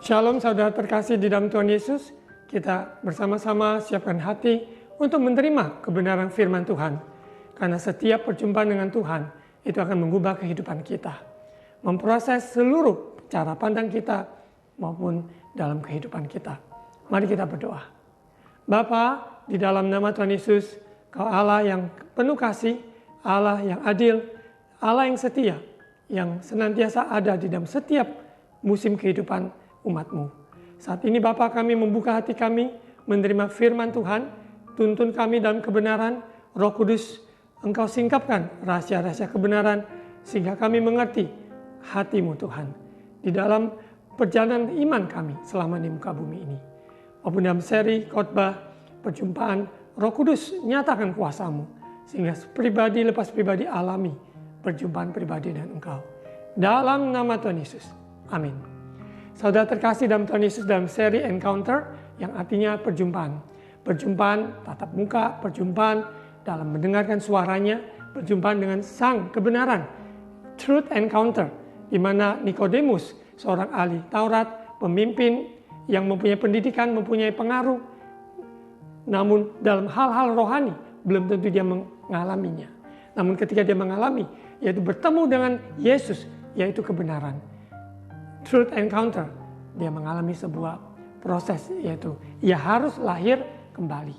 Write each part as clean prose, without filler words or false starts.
Shalom saudara terkasih di dalam Tuhan Yesus. Kita bersama-sama siapkan hati untuk menerima kebenaran firman Tuhan. Karena setiap perjumpaan dengan Tuhan itu akan mengubah kehidupan kita. Memproses seluruh cara pandang kita maupun dalam kehidupan kita. Mari kita berdoa. Bapa, di dalam nama Tuhan Yesus, Kau Allah yang penuh kasih, Allah yang adil, Allah yang setia, yang senantiasa ada di dalam setiap musim kehidupan umat-Mu. Saat ini Bapa, kami membuka hati kami menerima firman Tuhan, tuntun kami dalam kebenaran. Roh Kudus, Engkau singkapkan rahasia-rahasia kebenaran sehingga kami mengerti hati-Mu Tuhan di dalam perjalanan iman kami selama di muka bumi ini. Maupun dalam seri khotbah perjumpaan, Roh Kudus nyatakan kuasa-Mu sehingga pribadi lepas pribadi alami perjumpaan pribadi dengan Engkau. Dalam nama Tuhan Yesus. Amin. Saudara terkasih dalam Tuhan Yesus, dalam seri Encounter yang artinya perjumpaan. Perjumpaan tatap muka, perjumpaan dalam mendengarkan suaranya, perjumpaan dengan sang kebenaran. Truth Encounter, di mana Nikodemus, seorang ahli Taurat, pemimpin yang mempunyai pendidikan, mempunyai pengaruh, namun dalam hal-hal rohani belum tentu dia mengalaminya. Namun ketika dia mengalami, yaitu bertemu dengan Yesus, yaitu kebenaran. Truth Encounter, dia mengalami sebuah proses, yaitu ia harus lahir kembali.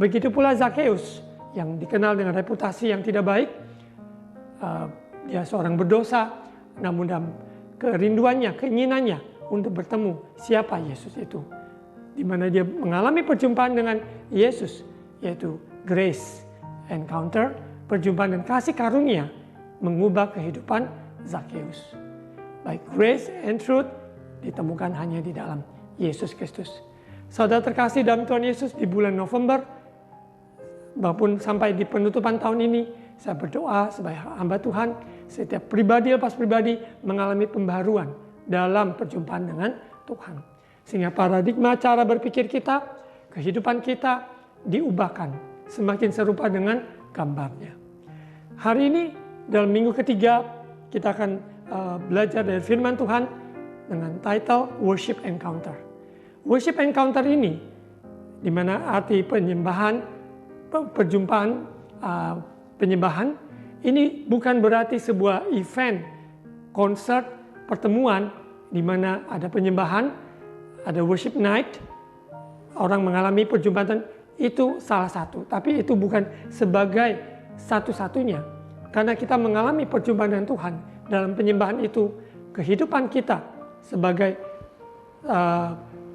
Begitu pula Zakheus yang dikenal dengan reputasi yang tidak baik. Dia seorang berdosa, namun dalam kerinduannya, keinginannya untuk bertemu siapa Yesus itu. Di mana dia mengalami perjumpaan dengan Yesus, yaitu Grace Encounter, perjumpaan dan kasih karunia mengubah kehidupan Zakheus. Baik grace and truth ditemukan hanya di dalam Yesus Kristus. Saudara terkasih dalam Tuhan Yesus, di bulan November maupun sampai di penutupan tahun ini, saya berdoa sebagai hamba Tuhan, setiap pribadi lepas pribadi mengalami pembaruan dalam perjumpaan dengan Tuhan. Sehingga paradigma cara berpikir kita, kehidupan kita diubahkan semakin serupa dengan gambarnya. Hari ini dalam minggu ketiga kita akan belajar dari firman Tuhan dengan title Worship Encounter. Worship Encounter ini, di mana arti penyembahan, perjumpaan, penyembahan, ini bukan berarti sebuah event, konser, pertemuan, di mana ada penyembahan, ada worship night, orang mengalami perjumpaan, itu salah satu. Tapi itu bukan sebagai satu-satunya. Karena kita mengalami perjumpaan dengan Tuhan, dalam penyembahan itu, kehidupan kita sebagai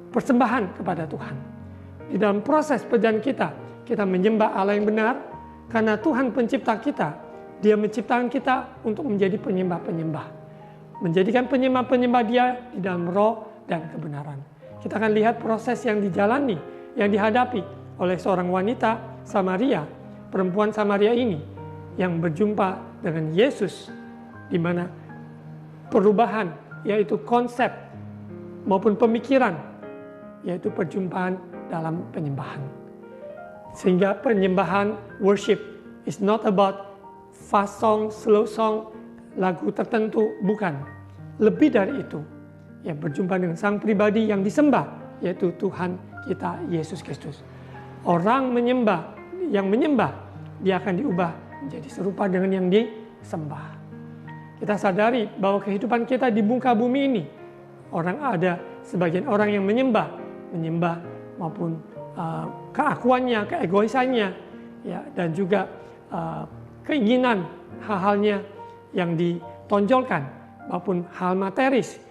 persembahan kepada Tuhan. Di dalam proses perjalanan kita menyembah Allah yang benar, karena Tuhan pencipta kita, Dia menciptakan kita untuk menjadi penyembah-penyembah. Menjadikan penyembah-penyembah Dia di dalam roh dan kebenaran. Kita akan lihat proses yang dijalani, yang dihadapi oleh seorang wanita Samaria, perempuan Samaria ini, yang berjumpa dengan Yesus, di mana perubahan, yaitu konsep maupun pemikiran, yaitu perjumpaan dalam penyembahan. Sehingga penyembahan worship is not about fast song, slow song, lagu tertentu, bukan. Lebih dari itu, ya berjumpa dengan sang pribadi yang disembah, yaitu Tuhan kita Yesus Kristus. Orang yang menyembah, dia akan diubah menjadi serupa dengan yang disembah. Kita sadari bahwa kehidupan kita di muka bumi ini, ada sebagian orang yang menyembah maupun keakuannya, keegoisannya, ya, dan juga keinginan hal-halnya yang ditonjolkan, maupun hal materialis,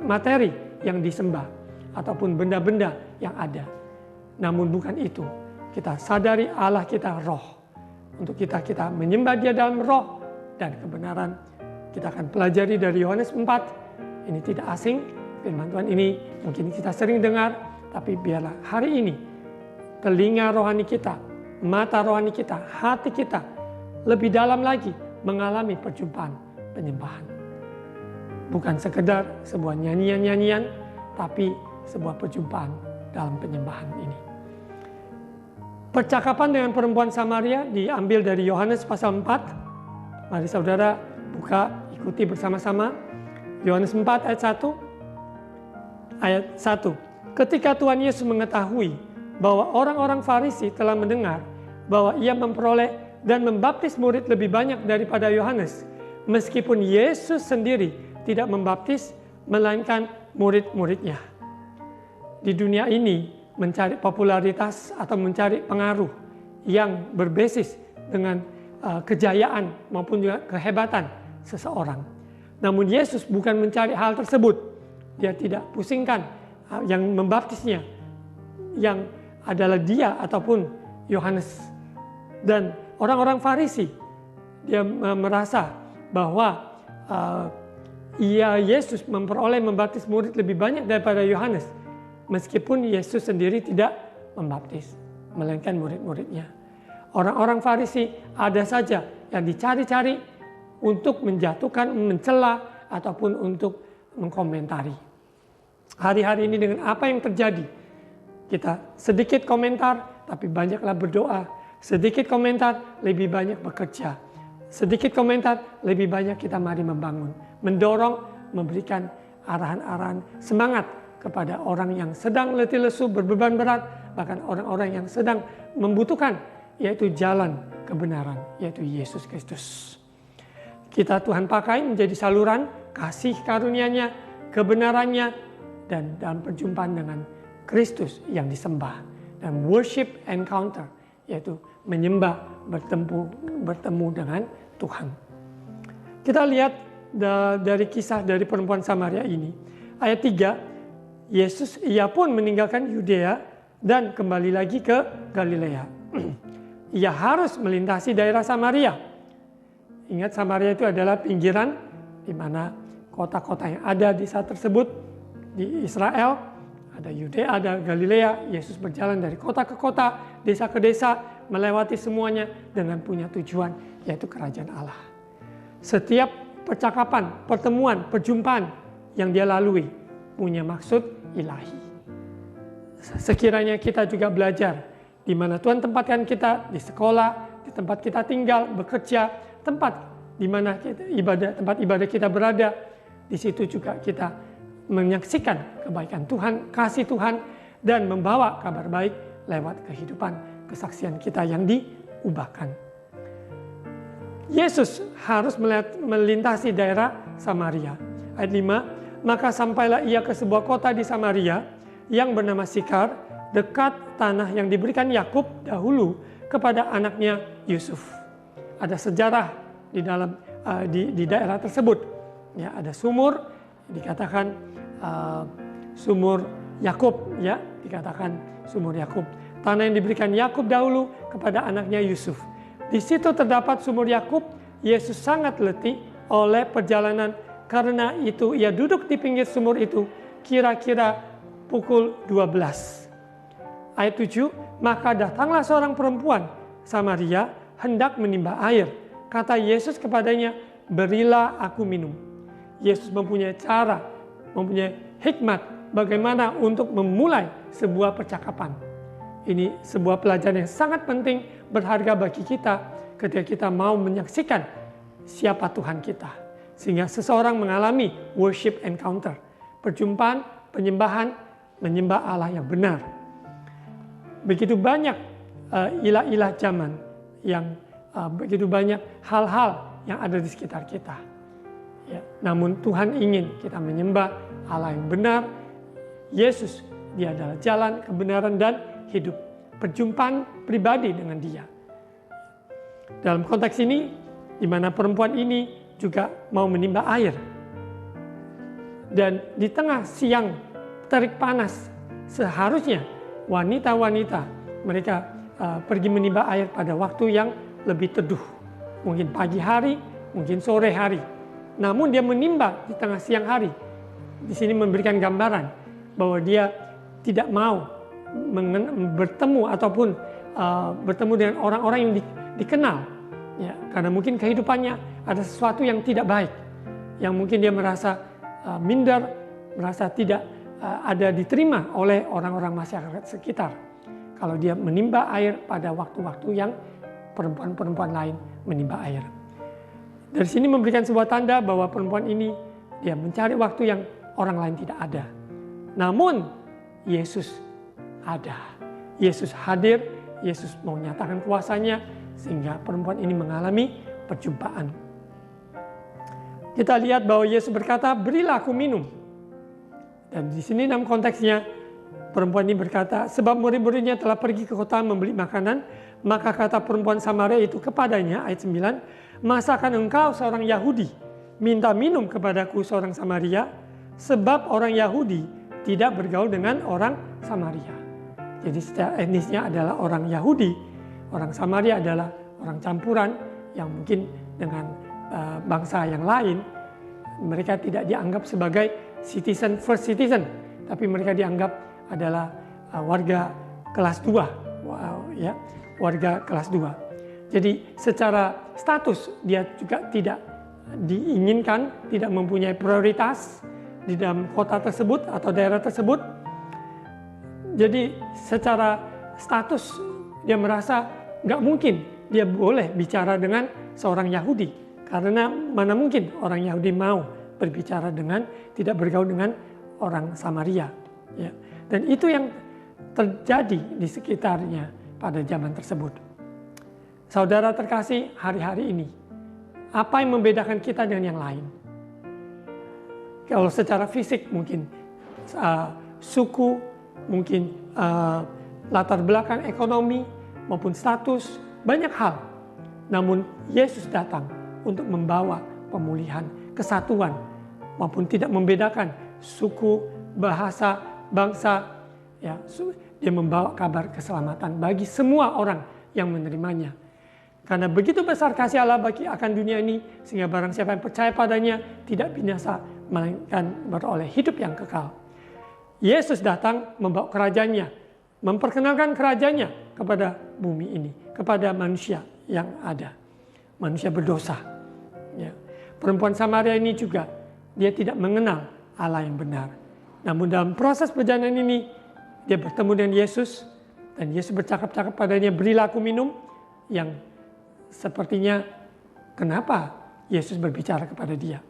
materi yang disembah, ataupun benda-benda yang ada. Namun bukan itu, kita sadari Allah kita roh. Untuk kita menyembah Dia dalam roh dan kebenaran. Kita akan pelajari dari Yohanes 4. Ini tidak asing, firman Tuhan ini mungkin kita sering dengar, tapi biarlah hari ini telinga rohani kita, mata rohani kita, hati kita lebih dalam lagi mengalami perjumpaan penyembahan. Bukan sekedar sebuah nyanyian-nyanyian, tapi sebuah perjumpaan dalam penyembahan ini. Percakapan dengan perempuan Samaria diambil dari Yohanes pasal 4. Mari saudara buka, ikuti bersama-sama. Yohanes 4 ayat 1. Ayat 1. Ketika Tuhan Yesus mengetahui bahwa orang-orang Farisi telah mendengar bahwa ia memperoleh dan membaptis murid lebih banyak daripada Yohanes, meskipun Yesus sendiri tidak membaptis, melainkan murid-muridnya. Di dunia ini, mencari popularitas atau mencari pengaruh yang berbasis dengan kejayaan maupun juga kehebatan seseorang. Namun Yesus bukan mencari hal tersebut. Dia tidak pusingkan yang membaptisnya, yang adalah dia ataupun Yohanes. Dan orang-orang Farisi, dia merasa bahwa Yesus memperoleh membaptis murid lebih banyak daripada Yohanes, meskipun Yesus sendiri tidak membaptis, melainkan murid-muridnya. Orang-orang Farisi ada saja yang dicari-cari untuk menjatuhkan, mencela, ataupun untuk mengkomentari. Hari-hari ini dengan apa yang terjadi, kita sedikit komentar tapi banyaklah berdoa, sedikit komentar lebih banyak bekerja, sedikit komentar lebih banyak kita mari membangun, mendorong, memberikan arahan-arahan semangat kepada orang yang sedang letih lesu, berbeban berat, bahkan orang-orang yang sedang membutuhkan, yaitu jalan kebenaran, yaitu Yesus Kristus. Kita Tuhan pakai menjadi saluran kasih karunia-Nya, kebenarannya, dan dalam perjumpaan dengan Kristus yang disembah. Dan worship encounter, yaitu menyembah, bertemu dengan Tuhan. Kita lihat dari kisah dari perempuan Samaria ini. Ayat 3, Yesus ia pun meninggalkan Yudea dan kembali lagi ke Galilea. Ia harus melintasi daerah Samaria. Ingat, Samaria itu adalah pinggiran di mana kota-kota yang ada di saat tersebut di Israel, ada Yudea, ada Galilea. Yesus berjalan dari kota ke kota, desa ke desa, melewati semuanya dengan punya tujuan, yaitu kerajaan Allah. Setiap percakapan, pertemuan, perjumpaan yang dia lalui punya maksud ilahi. Sekiranya kita juga belajar di mana Tuhan tempatkan kita, di sekolah, di tempat kita tinggal, bekerja, tempat di mana tempat ibadah kita berada, di situ juga kita menyaksikan kebaikan Tuhan, kasih Tuhan, dan membawa kabar baik lewat kehidupan kesaksian kita yang diubahkan. Yesus harus melintasi daerah Samaria. Ayat 5, maka sampailah ia ke sebuah kota di Samaria yang bernama Sikar, dekat tanah yang diberikan Yakub dahulu kepada anaknya Yusuf. Ada sejarah di dalam di daerah tersebut. Ya, ada sumur, dikatakan sumur Yakub, ya, dikatakan sumur Yakub. Tanah yang diberikan Yakub dahulu kepada anaknya Yusuf. Di situ terdapat sumur Yakub. Yesus sangat letih oleh perjalanan, karena itu ia duduk di pinggir sumur itu kira-kira pukul 12. Ayat 7, maka datanglah seorang perempuan Samaria hendak menimba air. Kata Yesus kepadanya, berilah aku minum. Yesus mempunyai cara, mempunyai hikmat bagaimana untuk memulai sebuah percakapan. Ini sebuah pelajaran yang sangat penting, berharga bagi kita ketika kita mau menyaksikan siapa Tuhan kita. Sehingga seseorang mengalami worship encounter, perjumpaan, penyembahan, menyembah Allah yang benar. Begitu banyak ilah-ilah zaman yang begitu banyak hal-hal yang ada di sekitar kita. Ya, namun Tuhan ingin kita menyembah Allah yang benar. Yesus, dia adalah jalan, kebenaran, dan hidup. Perjumpaan pribadi dengan dia. Dalam konteks ini, di mana perempuan ini juga mau menimba air. Dan di tengah siang terik panas, seharusnya wanita-wanita mereka pergi menimba air pada waktu yang lebih teduh. Mungkin pagi hari, mungkin sore hari. Namun dia menimba di tengah siang hari. Di sini memberikan gambaran bahwa dia tidak mau bertemu ataupun bertemu dengan orang-orang yang dikenal. Ya, karena mungkin kehidupannya ada sesuatu yang tidak baik. Yang mungkin dia merasa minder, merasa tidak ada diterima oleh orang-orang masyarakat sekitar. Kalau dia menimba air pada waktu-waktu yang perempuan-perempuan lain menimba air. Dari sini memberikan sebuah tanda bahwa perempuan ini Dia mencari waktu yang orang lain tidak ada. Namun Yesus ada. Yesus hadir, Yesus mau nyatakan kuasanya sehingga perempuan ini mengalami perjumpaan. Kita lihat bahwa Yesus berkata, "Berilah aku minum." Dan di sini dalam konteksnya perempuan ini berkata, "Sebab murid-muridnya telah pergi ke kota membeli makanan." Maka kata perempuan Samaria itu kepadanya, ayat 9, "Masakan engkau seorang Yahudi minta minum kepadaku seorang Samaria? Sebab orang Yahudi tidak bergaul dengan orang Samaria." Jadi secara etnisnya adalah orang Yahudi, orang Samaria adalah orang campuran yang mungkin dengan bangsa yang lain. Mereka tidak dianggap sebagai citizen, first citizen, tapi mereka dianggap adalah warga kelas 2, ya, warga kelas 2. Jadi secara status dia juga tidak diinginkan, tidak mempunyai prioritas di dalam kota tersebut atau daerah tersebut. Jadi secara status dia merasa nggak mungkin dia boleh bicara dengan seorang Yahudi. Karena mana mungkin orang Yahudi mau berbicara dengan, tidak bergaul dengan orang Samaria. Ya. Dan itu yang terjadi di sekitarnya pada zaman tersebut. Saudara terkasih, hari-hari ini, apa yang membedakan kita dengan yang lain? Kalau secara fisik mungkin suku, mungkin latar belakang ekonomi maupun status, banyak hal. Namun Yesus datang untuk membawa pemulihan, kesatuan, maupun tidak membedakan suku, bahasa, bangsa. Ya, dia membawa kabar keselamatan bagi semua orang yang menerimanya. Karena begitu besar kasih Allah bagi akan dunia ini, sehingga barang siapa yang percaya padanya tidak binasa, melainkan beroleh hidup yang kekal. Yesus datang membawa kerajaannya, memperkenalkan kerajaannya kepada bumi ini, kepada manusia yang ada. Manusia berdosa. Ya. Perempuan Samaria ini juga, dia tidak mengenal Allah yang benar. Namun dalam proses perjalanan ini, dia bertemu dengan Yesus, dan Yesus bercakap-cakap padanya, "Berilah aku minum," yang sepertinya kenapa Yesus berbicara kepada dia.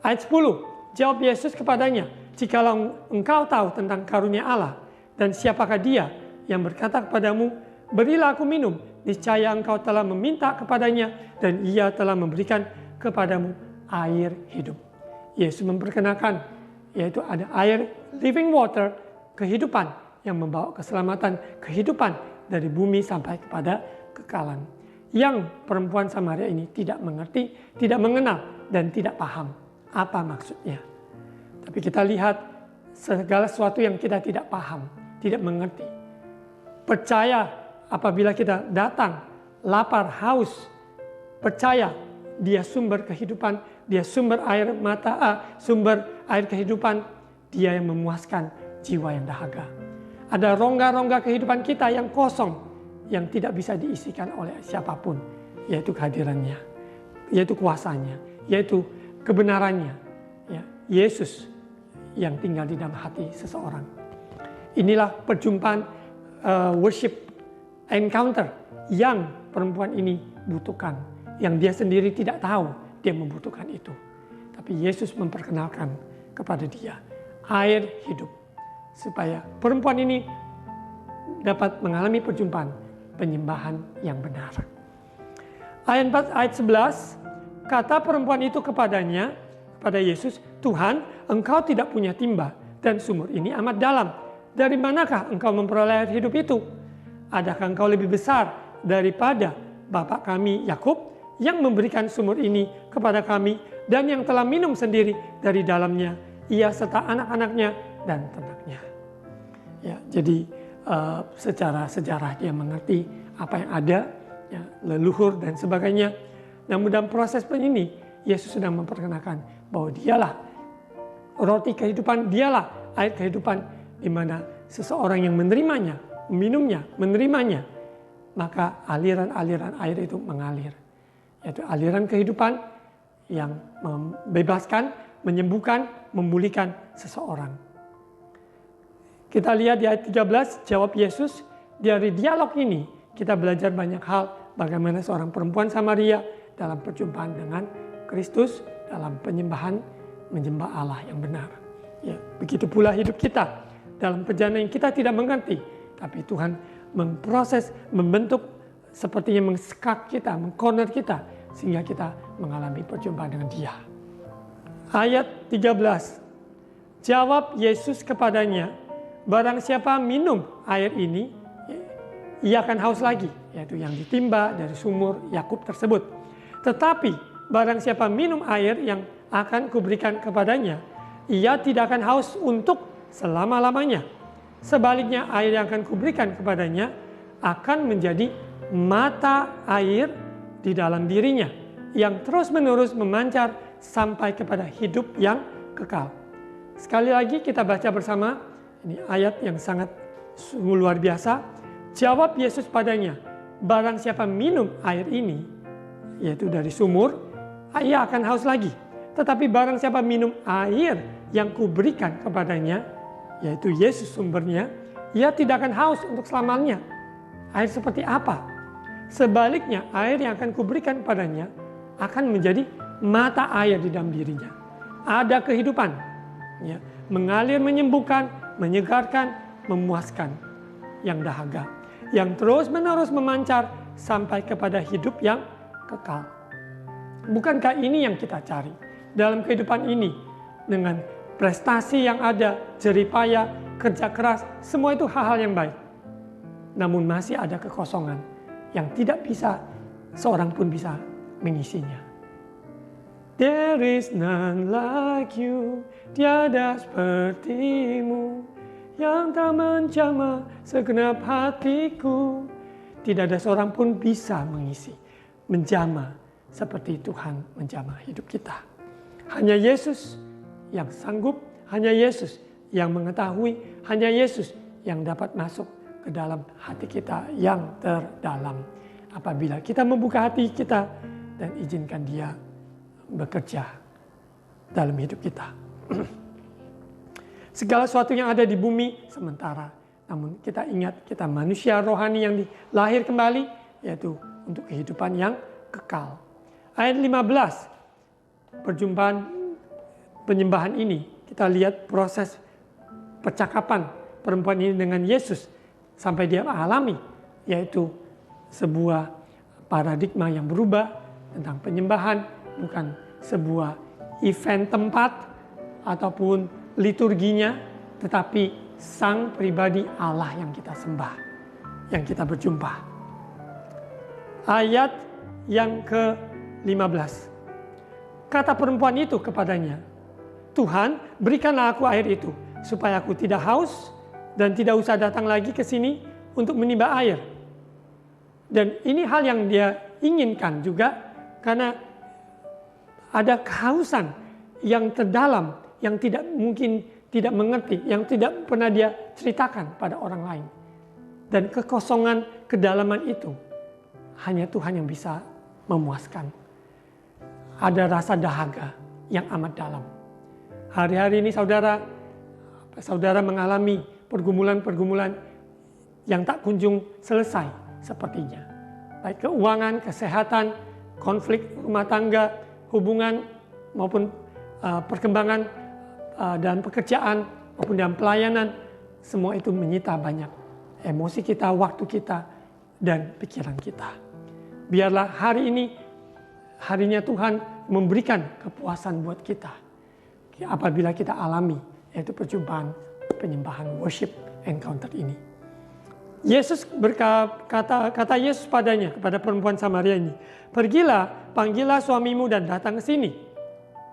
Ayat 10, jawab Yesus kepadanya, "Jikalau engkau tahu tentang karunia Allah, dan siapakah dia yang berkata kepadamu, 'Berilah aku minum,' niscaya engkau telah meminta kepadanya, dan ia telah memberikan kepadamu air hidup." Yesus memperkenalkan, yaitu ada air, living water, kehidupan yang membawa keselamatan, kehidupan dari bumi sampai kepada kekalan. Yang perempuan Samaria ini tidak mengerti, tidak mengenal, dan tidak paham apa maksudnya. Tapi kita lihat segala sesuatu yang kita tidak paham, tidak mengerti. Percaya apabila kita datang, lapar, haus, percaya dia sumber kehidupan, dia sumber air mata, sumber air kehidupan, dia yang memuaskan jiwa yang dahaga. Ada rongga-rongga kehidupan kita yang kosong, yang tidak bisa diisikan oleh siapapun, yaitu kehadirannya, yaitu kuasanya, yaitu kebenarannya. Ya, Yesus yang tinggal di dalam hati seseorang. Inilah perjumpaan worship encounter yang perempuan ini butuhkan. Yang dia sendiri tidak tahu dia membutuhkan itu. Tapi Yesus memperkenalkan kepada dia air hidup. Supaya perempuan ini dapat mengalami perjumpaan penyembahan yang benar. Ayat 4, ayat 11, kata perempuan itu kepadanya, kepada Yesus, "Tuhan, engkau tidak punya timba dan sumur ini amat dalam. Dari manakah engkau memperoleh air hidup itu? Adakah engkau lebih besar daripada bapak kami Yakub yang memberikan sumur ini kepada kami dan yang telah minum sendiri dari dalamnya, ia serta anak-anaknya dan ternaknya." Ya, jadi secara sejarah dia mengerti apa yang ada, ya, leluhur dan sebagainya. Namun dalam proses ini Yesus sedang memperkenalkan bahwa dialah roti kehidupan, dialah air kehidupan, di mana seseorang yang menerimanya, meminumnya, menerimanya, maka aliran-aliran air itu mengalir. Yaitu aliran kehidupan yang membebaskan, menyembuhkan, memulihkan seseorang. Kita lihat di ayat 13, jawab Yesus. Dari dialog ini kita belajar banyak hal bagaimana seorang perempuan Samaria dalam perjumpaan dengan Kristus, dalam penyembahan menyembah Allah yang benar. Ya, begitu pula hidup kita dalam perjalanan yang kita tidak mengerti, tapi Tuhan memproses, membentuk, sepertinya mengsekak kita, mengkorner kita, sehingga kita mengalami perjumpaan dengan Dia. Ayat 13. Jawab Yesus kepadanya, barang siapa minum air ini, ia akan haus lagi, yaitu yang ditimba dari sumur Yakub tersebut. Tetapi barang siapa minum air yang akan kuberikan kepadanya, ia tidak akan haus untuk selama-lamanya. Sebaliknya air yang akan kuberikan kepadanya akan menjadi mata air di dalam dirinya, yang terus-menerus memancar sampai kepada hidup yang kekal. Sekali lagi kita baca bersama, ini ayat yang sangat sungguh luar biasa. Jawab Yesus padanya, barang siapa minum air ini, yaitu dari sumur, ia akan haus lagi. Tetapi barang siapa minum air yang kuberikan kepadanya, yaitu Yesus sumbernya, ia tidak akan haus untuk selamanya. Air seperti apa? Sebaliknya air yang akan kuberikan padanya akan menjadi mata air di dalam dirinya. Ada kehidupan, ya, mengalir, menyembuhkan, menyegarkan, memuaskan yang dahaga, yang terus-menerus memancar sampai kepada hidup yang kekal. Bukankah ini yang kita cari dalam kehidupan ini? Dengan prestasi yang ada, jerih payah, kerja keras, semua itu hal-hal yang baik. Namun masih ada kekosongan yang tidak bisa seorang pun bisa mengisinya. There is none like you, tiada sepertimu, yang tak menjamah segenap hatiku. Tidak ada seorang pun bisa mengisi, menjamah seperti Tuhan menjamah hidup kita. Hanya Yesus yang sanggup, hanya Yesus yang mengetahui, hanya Yesus yang dapat masuk ke dalam hati kita yang terdalam. Apabila kita membuka hati kita dan izinkan Dia bekerja dalam hidup kita. Segala sesuatu yang ada di bumi sementara. Namun kita ingat kita manusia rohani yang dilahir kembali, yaitu untuk kehidupan yang kekal. Ayat 15, perjumpaan penyembahan ini, kita lihat proses percakapan perempuan ini dengan Yesus sampai dia alami, yaitu sebuah paradigma yang berubah tentang penyembahan, bukan sebuah event tempat ataupun liturginya, tetapi Sang pribadi Allah yang kita sembah, yang kita berjumpa. Ayat yang ke-15. Kata perempuan itu kepadanya, Tuhan, berikanlah aku air itu, supaya aku tidak haus dan tidak usah datang lagi ke sini untuk menimba air. Dan ini hal yang dia inginkan juga, karena ada kehausan yang terdalam, yang tidak mungkin tidak mengerti, yang tidak pernah dia ceritakan pada orang lain. Dan kekosongan kedalaman itu hanya Tuhan yang bisa memuaskan. Ada rasa dahaga yang amat dalam. Hari-hari ini saudara mengalami pergumulan-pergumulan yang tak kunjung selesai sepertinya. Baik keuangan, kesehatan, konflik rumah tangga, hubungan maupun perkembangan dalam pekerjaan maupun dalam pelayanan, semua itu menyita banyak emosi kita, waktu kita, dan pikiran kita. Biarlah hari ini harinya Tuhan memberikan kepuasan buat kita apabila kita alami, yaitu perjumpaan penyembahan worship encounter ini. Yesus kata Yesus padanya, kepada perempuan Samaria ini, pergilah, panggillah suamimu dan datang ke sini.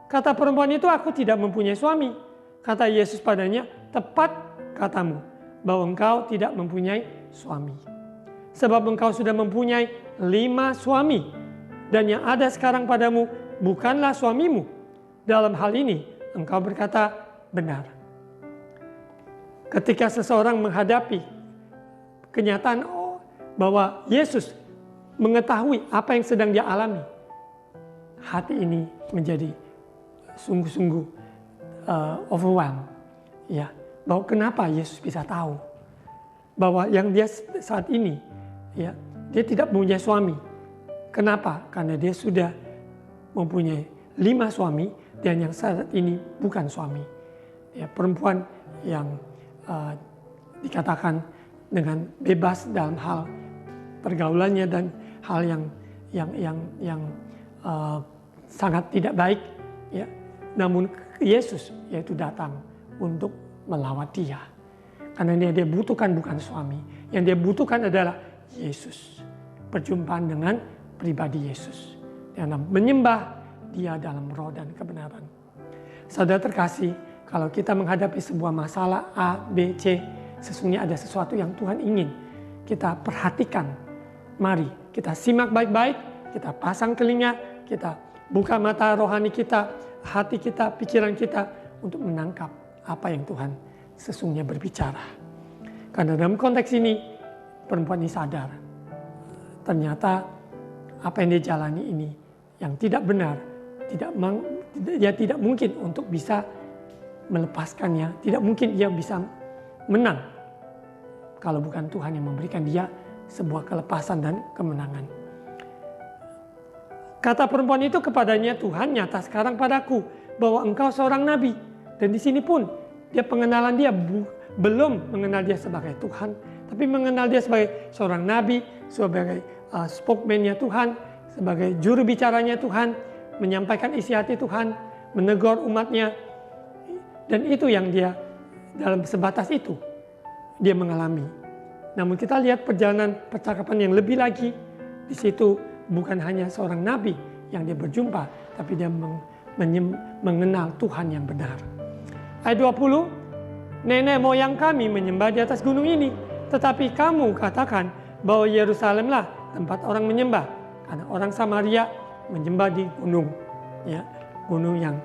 Kata perempuan itu, aku tidak mempunyai suami. Kata Yesus padanya, tepat katamu, bahwa engkau tidak mempunyai suami. Sebab engkau sudah mempunyai 5 suami, dan yang ada sekarang padamu bukanlah suamimu. Dalam hal ini, engkau berkata benar. Ketika seseorang menghadapi kenyataan bahwa Yesus mengetahui apa yang sedang dia alami, hati ini menjadi sungguh-sungguh overwhelmed, ya, bahwa kenapa Yesus bisa tahu bahwa yang dia saat ini, ya, dia tidak mempunyai suami. Kenapa? Karena dia sudah mempunyai 5 suami dan yang saat ini bukan suami. Ya, perempuan yang dikatakan dengan bebas dalam hal pergaulannya dan hal yang sangat tidak baik, ya. Namun Yesus yaitu datang untuk melawat dia. Karena dia butuhkan bukan suami, yang dia butuhkan adalah Yesus. Perjumpaan dengan pribadi Yesus. Dan menyembah dia dalam roh dan kebenaran. Saudara terkasih, kalau kita menghadapi sebuah masalah A, B, C, sesungguhnya ada sesuatu yang Tuhan ingin kita perhatikan. Mari kita simak baik-baik, kita pasang telinga, kita buka mata rohani kita, hati kita, pikiran kita untuk menangkap apa yang Tuhan sesungguhnya berbicara. Karena dalam konteks ini, perempuan ini sadar, ternyata apa yang dia jalani ini yang tidak benar, dia tidak mungkin untuk bisa melepaskannya, tidak mungkin dia bisa menang kalau bukan Tuhan yang memberikan dia sebuah kelepasan dan kemenangan. Kata perempuan itu kepadanya, Tuhan nyata sekarang padaku bahwa engkau seorang nabi. Dan di sini pun dia pengenalan dia belum mengenal dia sebagai Tuhan, tapi mengenal dia sebagai seorang nabi, sebagai spokesman-nya Tuhan, sebagai juru bicaranya Tuhan, menyampaikan isi hati Tuhan, menegur umatnya. Dan itu yang dia dalam sebatas itu dia mengalami. Namun kita lihat perjalanan percakapan yang lebih lagi. Di situ bukan hanya seorang nabi yang dia berjumpa, tapi dia mengenal Tuhan yang benar. Ayat 20, nenek moyang kami menyembah di atas gunung ini, tetapi kamu katakan bahwa Yerusalemlah tempat orang menyembah, karena orang Samaria menyembah di gunung, ya, gunung yang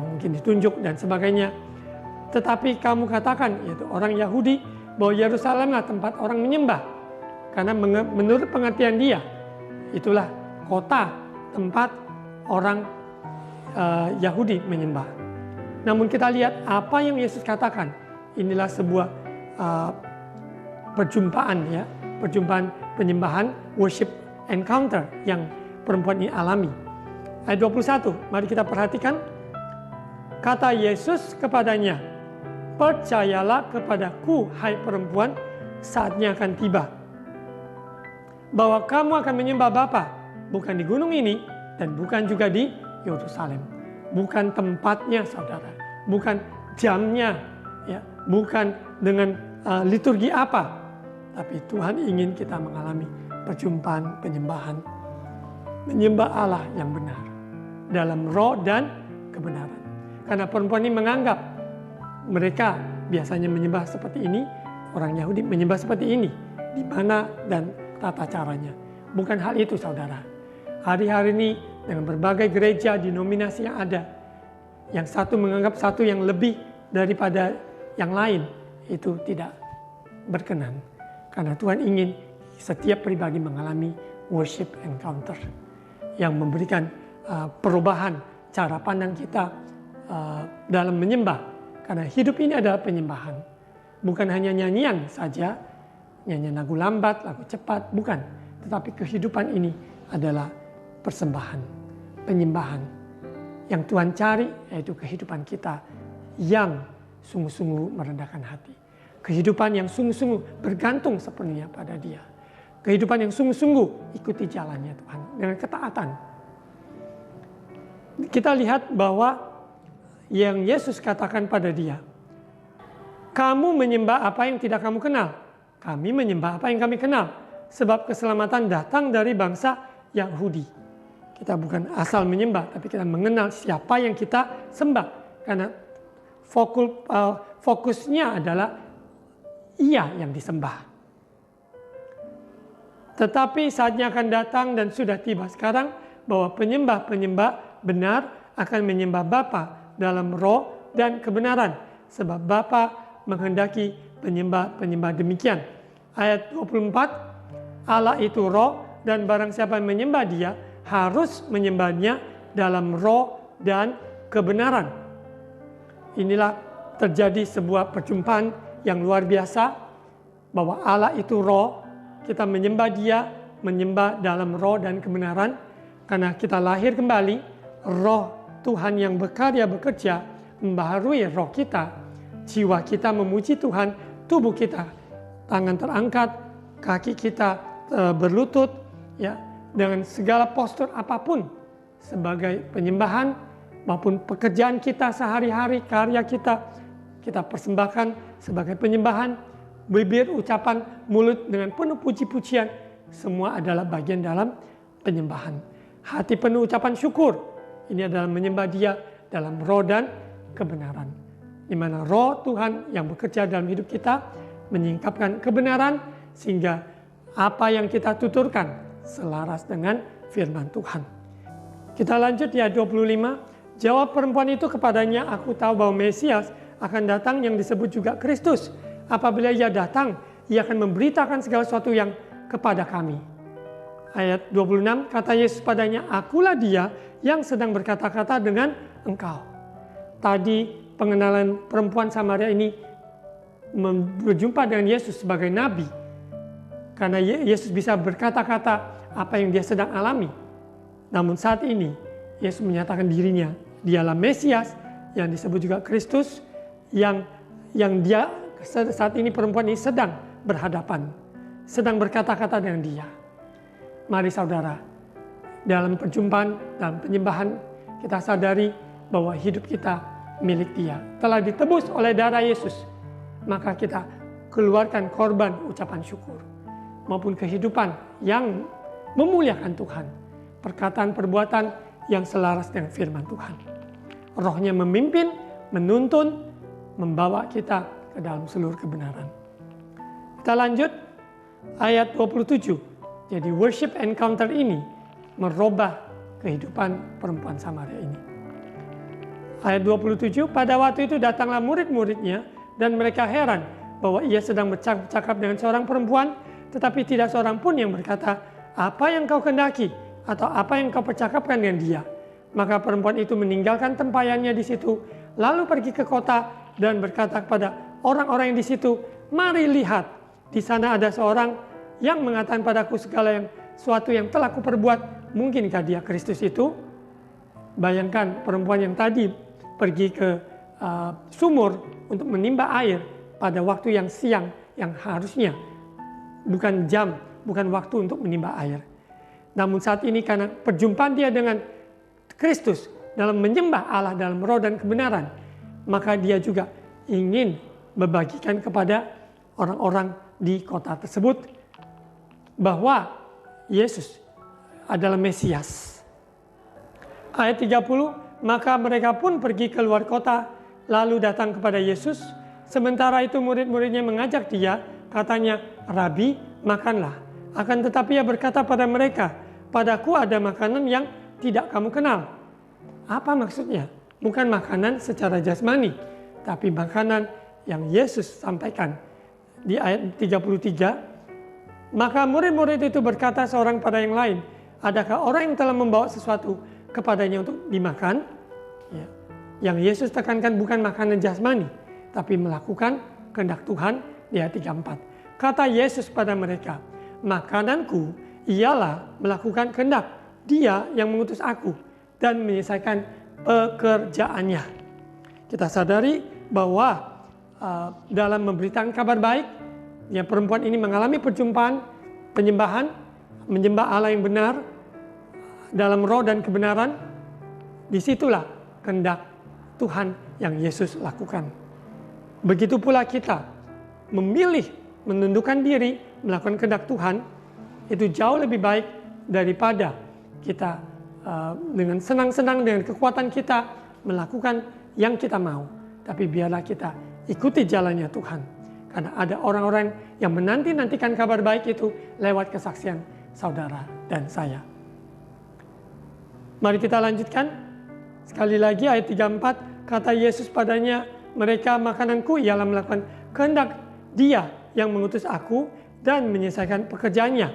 mungkin ditunjuk dan sebagainya. Tetapi kamu katakan, yaitu orang Yahudi, bahwa Yerusalemlah tempat orang menyembah, karena menurut pengertian dia, itulah kota tempat orang Yahudi menyembah. Namun kita lihat apa yang Yesus katakan. Inilah sebuah perjumpaan, ya, perjumpaan penyembahan, worship encounter yang perempuan ini alami. Ayat 21, mari kita perhatikan. Kata Yesus kepadanya, percayalah kepadaku, hai perempuan, saatnya akan tiba, bahwa kamu akan menyembah Bapa, bukan di gunung ini dan bukan juga di Yerusalem. Bukan tempatnya, saudara, bukan jamnya, ya, bukan dengan liturgi apa, tapi Tuhan ingin kita mengalami perjumpaan penyembahan, menyembah Allah yang benar dalam roh dan kebenaran. Karena perempuan ini menganggap mereka biasanya menyembah seperti ini, orang Yahudi menyembah seperti ini, di mana dan tata caranya. Bukan hal itu, saudara. Hari-hari ini dengan berbagai gereja denominasi yang ada, yang satu menganggap satu yang lebih daripada yang lain, itu tidak berkenan. Karena Tuhan ingin setiap pribadi mengalami worship encounter yang memberikan perubahan cara pandang kita dalam menyembah. Karena hidup ini adalah penyembahan. Bukan hanya nyanyian saja, nyanyian lagu lambat, lagu cepat, bukan. Tetapi kehidupan ini adalah persembahan, penyembahan. Yang Tuhan cari yaitu kehidupan kita yang sungguh-sungguh merendahkan hati. Kehidupan yang sungguh-sungguh bergantung sepenuhnya pada Dia. Kehidupan yang sungguh-sungguh ikuti jalannya Tuhan dengan ketaatan. Kita lihat bahwa yang Yesus katakan pada dia, kamu menyembah apa yang tidak kamu kenal. Kami menyembah apa yang kami kenal. Sebab keselamatan datang dari bangsa Yahudi. Kita bukan asal menyembah, tapi kita mengenal siapa yang kita sembah. Karena fokusnya adalah Ia yang disembah. Tetapi saatnya akan datang dan sudah tiba sekarang bahwa penyembah-penyembah benar akan menyembah Bapa dalam roh dan kebenaran. Sebab Bapa menghendaki penyembah-penyembah demikian. Ayat 24, Allah itu roh dan barang siapa yang menyembah Dia harus menyembahnya dalam roh dan kebenaran. Inilah terjadi sebuah perjumpaan yang luar biasa bahwa Allah itu roh, kita menyembah Dia, menyembah dalam roh dan kebenaran karena kita lahir kembali, roh Tuhan yang berkarya bekerja membaharui roh kita, jiwa kita memuji Tuhan, tubuh kita tangan terangkat, kaki kita berlutut, ya, dengan segala postur apapun sebagai penyembahan maupun pekerjaan kita sehari-hari, karya kita persembahkan sebagai penyembahan, bibir, ucapan, mulut dengan penuh puji-pujian, semua adalah bagian dalam penyembahan. Hati penuh ucapan syukur, ini adalah menyembah Dia dalam roh dan kebenaran. Di mana roh Tuhan yang bekerja dalam hidup kita menyingkapkan kebenaran sehingga apa yang kita tuturkan selaras dengan firman Tuhan. Kita lanjut di ayat 25. Jawab perempuan itu kepadanya, aku tahu bahwa Mesias akan datang yang disebut juga Kristus. Apabila Ia datang, Ia akan memberitakan segala sesuatu yang kepada kami. Ayat 26, kata Yesus padanya, akulah Dia yang sedang berkata-kata dengan engkau. Tadi pengenalan perempuan Samaria ini berjumpa dengan Yesus sebagai nabi. Karena Yesus bisa berkata-kata apa yang dia sedang alami. Namun saat ini Yesus menyatakan dirinya, Dialah Mesias yang disebut juga Kristus yang dia saat ini perempuan ini sedang berhadapan, sedang berkata-kata dengan Dia. Mari saudara, dalam perjumpaan, dalam penyembahan kita sadari bahwa hidup kita milik Dia, telah ditebus oleh darah Yesus. Maka kita keluarkan korban ucapan syukur maupun kehidupan yang memuliakan Tuhan, perkataan perbuatan yang selaras dengan firman Tuhan. Rohnya memimpin, menuntun, membawa kita ke dalam seluruh kebenaran. Kita lanjut ayat 27. Jadi worship encounter ini merubah kehidupan perempuan Samaria ini. Ayat 27, pada waktu itu datanglah murid-muridnya dan mereka heran bahwa Ia sedang bercakap dengan seorang perempuan, tetapi tidak seorang pun yang berkata, apa yang kau kendaki atau apa yang kau percakapkan dengan dia. Maka perempuan itu meninggalkan tempayannya di situ, lalu pergi ke kota dan berkata kepada orang-orang yang di situ, mari lihat, di sana ada seorang yang mengatakan padaku segala sesuatu yang telah kuperbuat. Mungkinkah dia Kristus itu? Bayangkan perempuan yang tadi pergi ke sumur untuk menimba air pada waktu yang siang, yang harusnya bukan jam, bukan waktu untuk menimba air. Namun saat ini karena perjumpaan dia dengan Kristus dalam menyembah Allah dalam roh dan kebenaran, maka dia juga ingin membagikan kepada orang-orang di kota tersebut bahwa Yesus adalah Mesias. Ayat 30, maka mereka pun pergi keluar kota lalu datang kepada Yesus. Sementara itu murid-muridnya mengajak dia, katanya, Rabi, makanlah. Akan tetapi Ia berkata pada mereka, padaku ada makanan yang tidak kamu kenal. Apa maksudnya? Bukan makanan secara jasmani, tapi makanan yang Yesus sampaikan. Di ayat 33, maka murid-murid itu berkata seorang pada yang lain, adakah orang yang telah membawa sesuatu kepadanya untuk dimakan? Ya. Yang Yesus tekankan bukan makanan jasmani, tapi melakukan kehendak Tuhan di ayat 34. Kata Yesus pada mereka, makananku ialah melakukan kehendak Dia yang mengutus aku dan menyelesaikan pekerjaannya. Kita sadari bahwa dalam memberitakan kabar baik, ya, perempuan ini mengalami perjumpaan, penyembahan, menyembah Allah yang benar dalam roh dan kebenaran. Disitulah kehendak Tuhan yang Yesus lakukan. Begitu pula kita memilih menundukkan diri melakukan kehendak Tuhan, itu jauh lebih baik daripada kita dengan senang-senang dengan kekuatan kita melakukan yang kita mau. Tapi biarlah kita ikuti jalannya Tuhan. Karena ada orang-orang yang menanti-nantikan kabar baik itu lewat kesaksian saudara dan saya. Mari kita lanjutkan. Sekali lagi ayat 34, kata Yesus padanya, mereka makananku ialah melakukan kehendak Dia yang mengutus aku dan menyelesaikan pekerjaannya.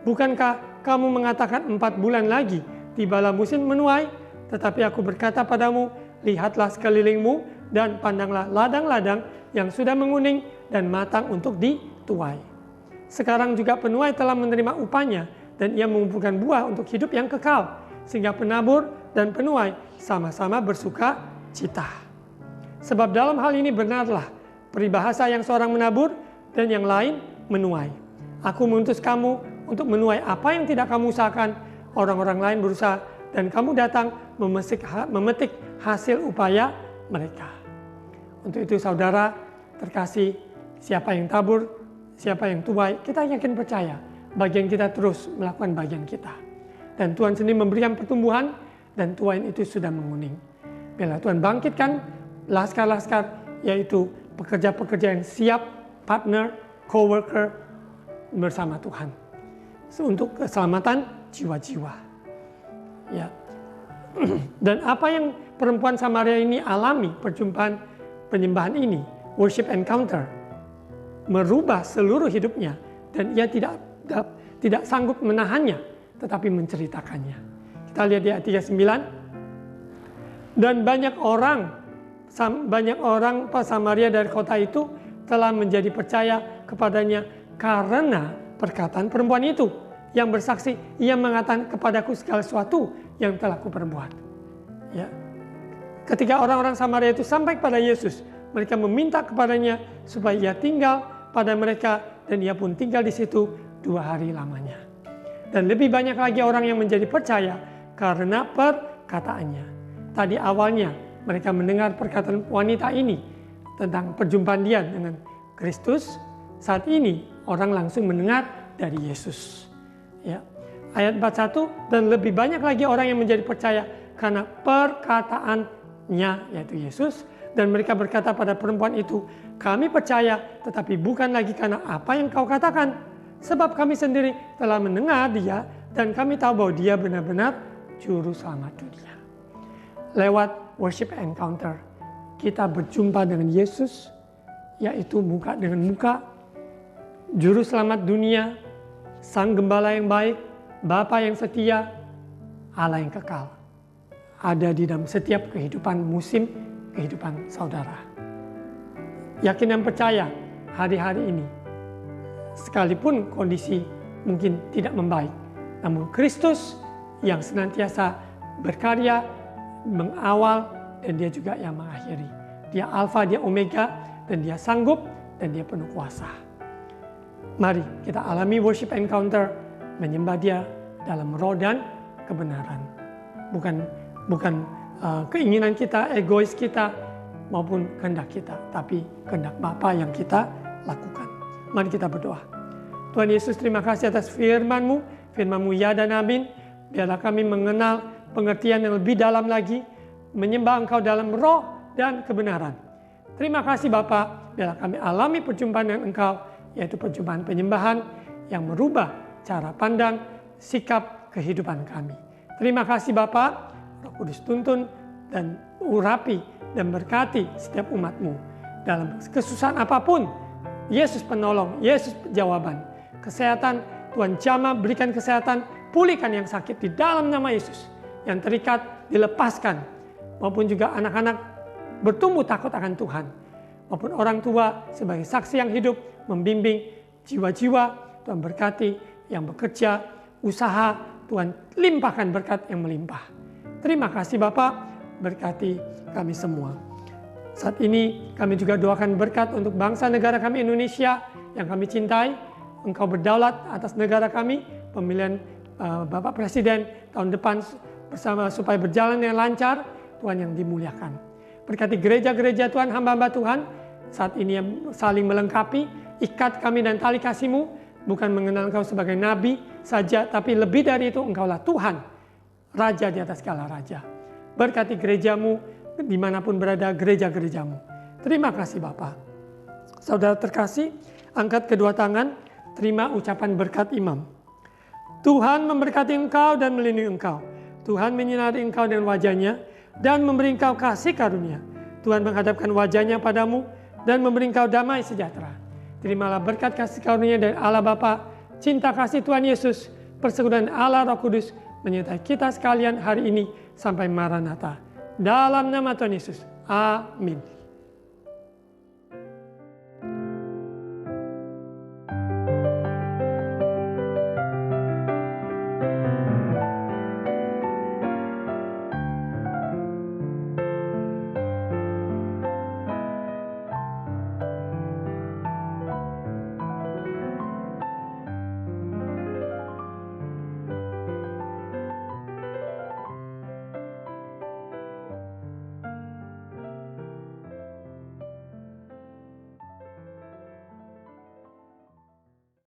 Bukankah kamu mengatakan 4 bulan lagi tibalah musim menuai? Tetapi aku berkata padamu, lihatlah sekelilingmu dan pandanglah ladang-ladang yang sudah menguning dan matang untuk dituai. Sekarang juga penuai telah menerima upahnya dan ia mengumpulkan buah untuk hidup yang kekal, sehingga penabur dan penuai sama-sama bersuka cita. Sebab dalam hal ini benarlah peribahasa yang seorang menabur dan yang lain menuai. Aku mengutus kamu untuk menuai apa yang tidak kamu usahakan, orang-orang lain berusaha, dan kamu datang memetik hasil upaya mereka. Untuk itu saudara terkasih, siapa yang tabur, siapa yang tuai, kita yakin percaya bagian kita terus melakukan bagian kita. Dan Tuhan sendiri memberikan pertumbuhan dan tuain itu sudah menguning. Bila Tuhan bangkitkan laskar-laskar, yaitu pekerja-pekerja yang siap, partner, co-worker bersama Tuhan untuk keselamatan jiwa-jiwa. Ya. Dan apa yang perempuan Samaria ini alami, perjumpaan penyembahan ini, worship encounter, merubah seluruh hidupnya, dan ia tidak sanggup menahannya, tetapi menceritakannya. Kita lihat di ayat 39. Dan banyak orang Samaria dari kota itu telah menjadi percaya kepadanya karena perkataan perempuan itu yang bersaksi, ia mengatakan kepadaku segala sesuatu yang telah kuperbuat. Ya. Ketika orang-orang Samaria itu sampai kepada Yesus, mereka meminta kepadanya supaya ia tinggal pada mereka, dan ia pun tinggal di situ 2 hari lamanya. Dan lebih banyak lagi orang yang menjadi percaya karena perkataannya. Tadi awalnya mereka mendengar perkataan wanita ini tentang perjumpaan dia dengan Kristus. Saat ini orang langsung mendengar dari Yesus. Ya. Ayat 41, dan lebih banyak lagi orang yang menjadi percaya karena perkataannya, yaitu Yesus. Dan mereka berkata pada perempuan itu, kami percaya tetapi bukan lagi karena apa yang kau katakan. Sebab kami sendiri telah mendengar dia dan kami tahu bahwa dia benar-benar juru selamat dunia. Lewat worship encounter, kita berjumpa dengan Yesus, yaitu muka dengan muka, juru selamat dunia, Sang Gembala yang baik, Bapa yang setia, Allah yang kekal. Ada di dalam setiap kehidupan musim, kehidupan saudara. Yakin dan percaya hari-hari ini, sekalipun kondisi mungkin tidak membaik, namun Kristus yang senantiasa berkarya, mengawal, dan dia juga yang mengakhiri. Dia Alfa, dia Omega, dan dia sanggup, dan dia penuh kuasa. Mari kita alami worship encounter, menyembah dia dalam roh dan kebenaran. Bukan keinginan kita, egois kita, maupun kehendak kita, tapi kehendak Bapa yang kita lakukan. Mari kita berdoa. Tuhan Yesus, terima kasih atas firman-Mu, firman-Mu ya dan amin. Biarlah kami mengenal pengertian yang lebih dalam lagi, menyembah Engkau dalam roh dan kebenaran. Terima kasih Bapa, biarlah kami alami perjumpaan dengan Engkau, yaitu perjumpaan penyembahan yang merubah cara pandang, sikap kehidupan kami. Terima kasih Bapa, Roh Kudus tuntun dan urapi dan berkati setiap umat-Mu. Dalam kesusahan apapun, Yesus penolong, Yesus jawaban. Kesehatan, Tuhan jamah berikan kesehatan, pulihkan yang sakit di dalam nama Yesus. Yang terikat dilepaskan, maupun juga anak-anak bertumbuh takut akan Tuhan. Maupun orang tua sebagai saksi yang hidup, membimbing jiwa-jiwa, Tuhan berkati yang bekerja, usaha, Tuhan limpahkan berkat yang melimpah. Terima kasih Bapak, berkati kami semua. Saat ini kami juga doakan berkat untuk bangsa negara kami Indonesia yang kami cintai. Engkau berdaulat atas negara kami, pemilihan Bapak Presiden tahun depan bersama supaya berjalan dengan lancar, Tuhan yang dimuliakan. Berkati gereja-gereja Tuhan, hamba-hamba Tuhan, saat ini yang saling melengkapi, ikat kami dan tali kasih-Mu, bukan mengenal Engkau sebagai Nabi saja, tapi lebih dari itu Engkaulah Tuhan, Raja di atas segala Raja. Berkati gereja-Mu, dimanapun berada gereja-gereja-Mu. Terima kasih Bapa. Saudara terkasih, angkat kedua tangan, terima ucapan berkat imam. Tuhan memberkati engkau dan melindungi engkau. Tuhan menyinari engkau dengan wajah-Nya dan memberi engkau kasih karunia. Tuhan menghadapkan wajah-Nya padamu dan memberi engkau damai sejahtera. Terimalah berkat kasih karunia dari Allah Bapa, cinta kasih Tuhan Yesus, persekutuan Allah Roh Kudus menyertai kita sekalian hari ini sampai Maranatha. Dalam nama Tuhan Yesus. Amin.